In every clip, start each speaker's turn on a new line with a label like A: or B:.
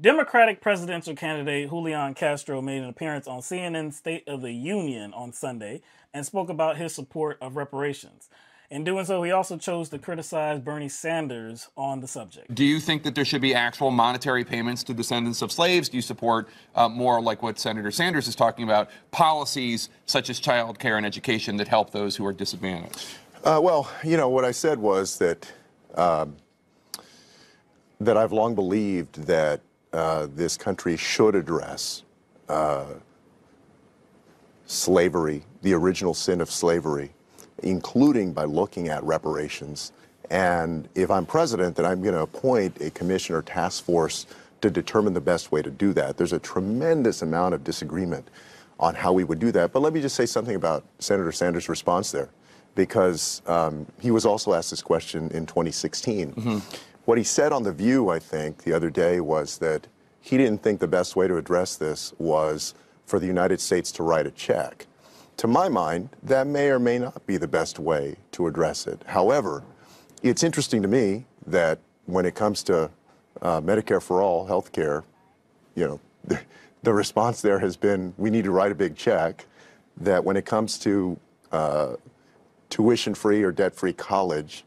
A: Democratic presidential candidate Julian Castro made an appearance on CNN's State of the Union on Sunday and spoke about his support of reparations. In doing so, he also chose to criticize Bernie Sanders on the subject.
B: Do you think that there should be actual monetary payments to descendants of slaves? Do you support more like what Senator Sanders is talking about, policies such as child care and education that help those who are disadvantaged?
C: Well, you know, what I said was that that I've long believed that this country should address slavery, the original sin of slavery, including by looking at reparations. And if I'm president, then I'm going to appoint a commission or task force to determine the best way to do that. There's a tremendous amount of disagreement on how we would do that. But let me just say something about Senator Sanders' response there, because he was also asked this question in 2016. Mm-hmm. What he said on The View, I think, the other day was that he didn't think the best way to address this was for the United States to write a check. To my mind, that may or may not be the best way to address it. However, it's interesting to me that when it comes to Medicare for all, health care, you know, the response there has been, we need to write a big check. That when it comes to tuition-free or debt-free college,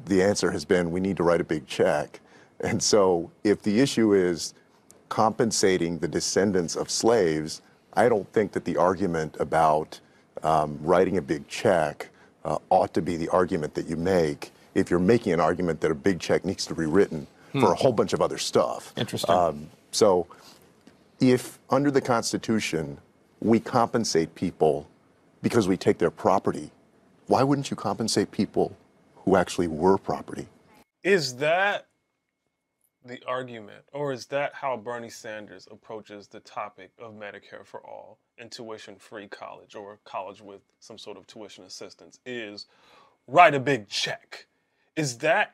C: the answer has been, we need to write a big check. And so if the issue is compensating the descendants of slaves, I don't think that the argument about writing a big check ought to be the argument that you make if you're making an argument that a big check needs to be written for a whole bunch of other stuff.
B: Interesting.
C: So if under the Constitution we compensate people because we take their property, why wouldn't you compensate people who actually were property?
D: Is that the argument, or is that how Bernie Sanders approaches the topic of Medicare for all and tuition-free college, or college with some sort of tuition assistance, is write a big check? Is that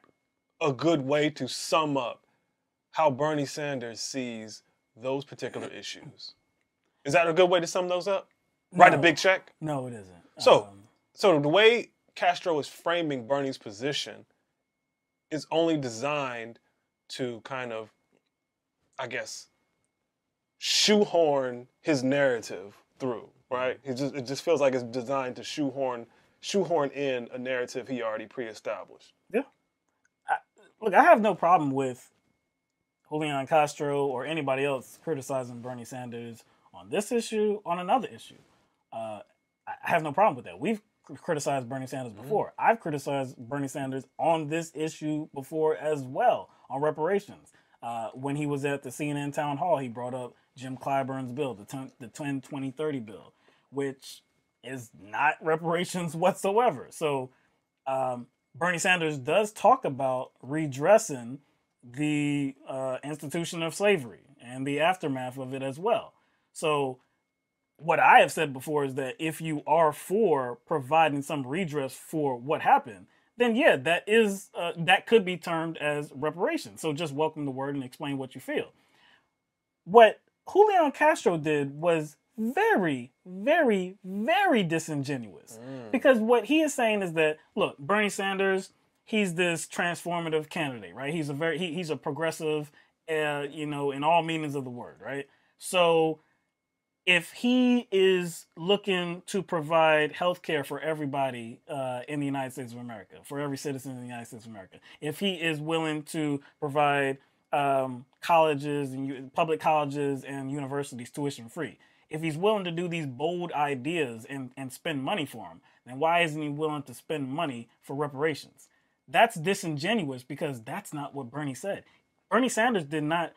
D: a good way to sum up how Bernie Sanders sees those particular issues? Is that a good way to sum those up?
A: No.
D: Write a big check?
A: No, it isn't.
D: So the way Castro is framing Bernie's position is only designed to kind of, I guess, shoehorn his narrative through, right? It just feels like it's designed to shoehorn in a narrative he already pre-established.
A: Yeah. Look, I have no problem with Julian Castro or anybody else criticizing Bernie Sanders on this issue, on another issue. I have no problem with that. We've criticized Bernie Sanders before. Mm-hmm. I've criticized Bernie Sanders on this issue before as well, on reparations. When he was at the CNN town hall, he brought up Jim Clyburn's bill, the 2030 bill, which is not reparations whatsoever. So Bernie Sanders does talk about redressing the institution of slavery and the aftermath of it as well. So what I have said before is that if you are for providing some redress for what happened, then yeah, that could be termed as reparations. So just welcome the word and explain what you feel. What Julian Castro did was very, very, very disingenuous. Because what he is saying is that, look, Bernie Sanders, he's this transformative candidate, right? He's a progressive, in all meanings of the word, right? So if he is looking to provide health care for everybody in the United States of America, for every citizen in the United States of America, if he is willing to provide colleges and public colleges and universities tuition free, if he's willing to do these bold ideas and spend money for them, then why isn't he willing to spend money for reparations? That's disingenuous because that's not what Bernie said. Bernie Sanders did not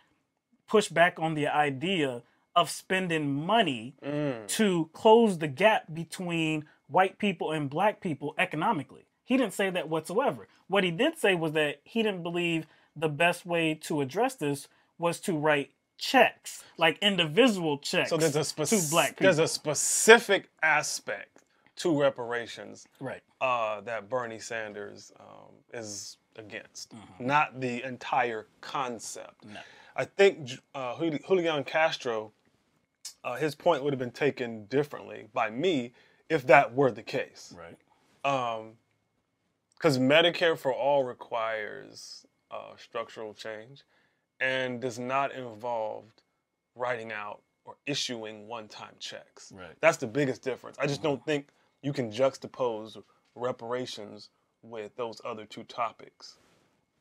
A: push back on the idea of spending money to close the gap between white people and black people economically. He didn't say that whatsoever. What he did say was that he didn't believe the best way to address this was to write checks, like individual checks to black people.
D: There's a specific aspect to reparations,
A: right,
D: that Bernie Sanders is against, not the entire concept.
A: No.
D: I think Julian Castro, his point would have been taken differently by me if that were the case.
A: Right.
D: Because Medicare for all requires structural change. and does not involve writing out or issuing one-time checks.
A: Right.
D: That's the biggest difference. I just don't think you can juxtapose reparations with those other two topics.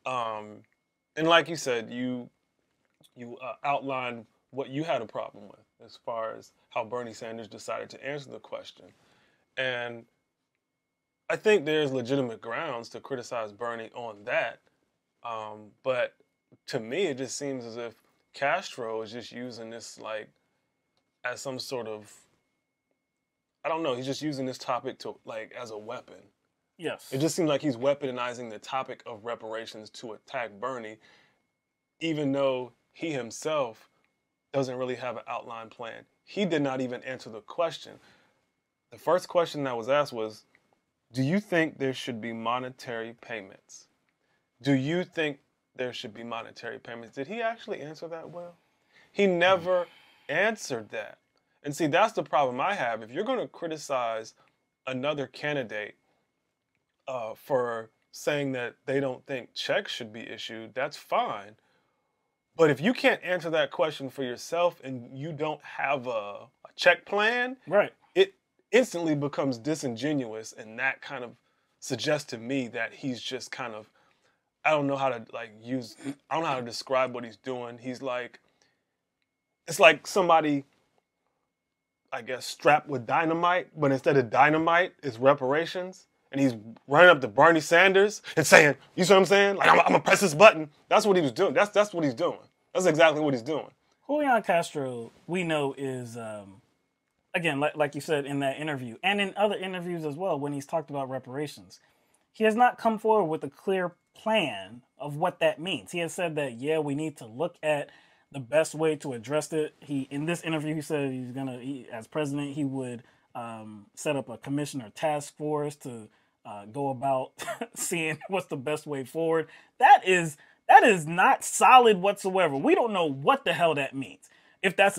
D: And like you said, you outlined what you had a problem with as far as how Bernie Sanders decided to answer the question. And I think there's legitimate grounds to criticize Bernie on that. But to me, it just seems as if Castro is just using this like as some sort of, I don't know, he's just using this topic to like as a weapon.
A: Yes.
D: It just seems like he's weaponizing the topic of reparations to attack Bernie, even though he himself doesn't really have an outline plan. He did not even answer the question. The first question that was asked was, do you think there should be monetary payments? Do you think there should be monetary payments? Did he actually answer that well? He never answered that. And see, that's the problem I have. If you're going to criticize another candidate for saying that they don't think checks should be issued, that's fine. But if you can't answer that question for yourself and you don't have a check plan,
A: Right.
D: it instantly becomes disingenuous, and that kind of suggests to me that he's just kind of, I don't know how to I don't know how to describe what he's doing. He's like, it's like somebody, I guess, strapped with dynamite, but instead of dynamite, it's reparations. And he's running up to Bernie Sanders and saying, you see what I'm saying? Like, I'm gonna press this button. That's what he was doing. That's what he's doing. That's exactly what he's doing.
A: Julian Castro, we know, is, again, like you said in that interview, and in other interviews as well, when he's talked about reparations, he has not come forward with a clear plan of what that means. He has said that, yeah, we need to look at the best way to address it. In this interview, he said as president, he would set up a commissioner task force to go about seeing what's the best way forward. That is not solid whatsoever. We don't know what the hell that means. If that's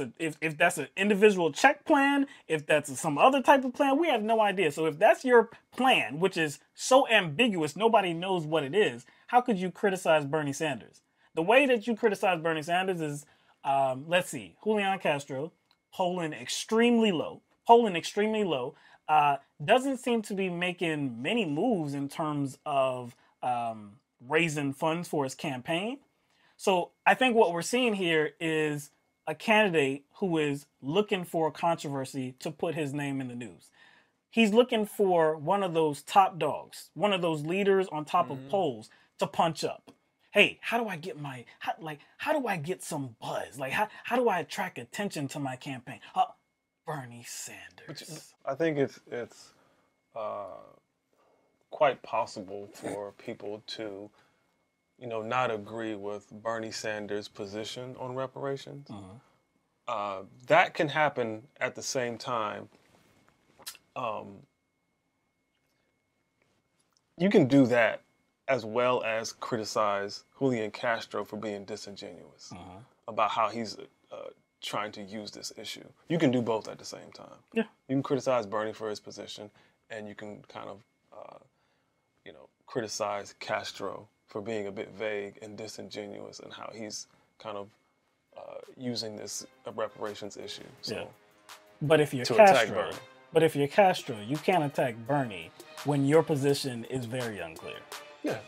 A: an individual check plan, if that's some other type of plan, we have no idea. So if that's your plan, which is so ambiguous, nobody knows what it is, how could you criticize Bernie Sanders? The way that you criticize Bernie Sanders is, let's see, Julian Castro, polling extremely low, doesn't seem to be making many moves in terms of raising funds for his campaign. So I think what we're seeing here is a candidate who is looking for controversy to put his name in the news. He's looking for one of those top dogs, one of those leaders on top of polls to punch up. Hey, how do I get how do I get some buzz? Like, how do I attract attention to my campaign? Bernie Sanders.
D: I think it's quite possible for people to, not agree with Bernie Sanders' position on reparations. That can happen at the same time. You can do that as well as criticize Julian Castro for being disingenuous about how he's trying to use this issue. You can do both at the same time.
A: Yeah.
D: You can criticize Bernie for his position, and you can kind of, criticize Castro for being a bit vague and disingenuous and how he's kind of using this reparations issue. So,
A: Yeah. But if you're Castro, you can't attack Bernie when your position is very unclear.
D: Yeah.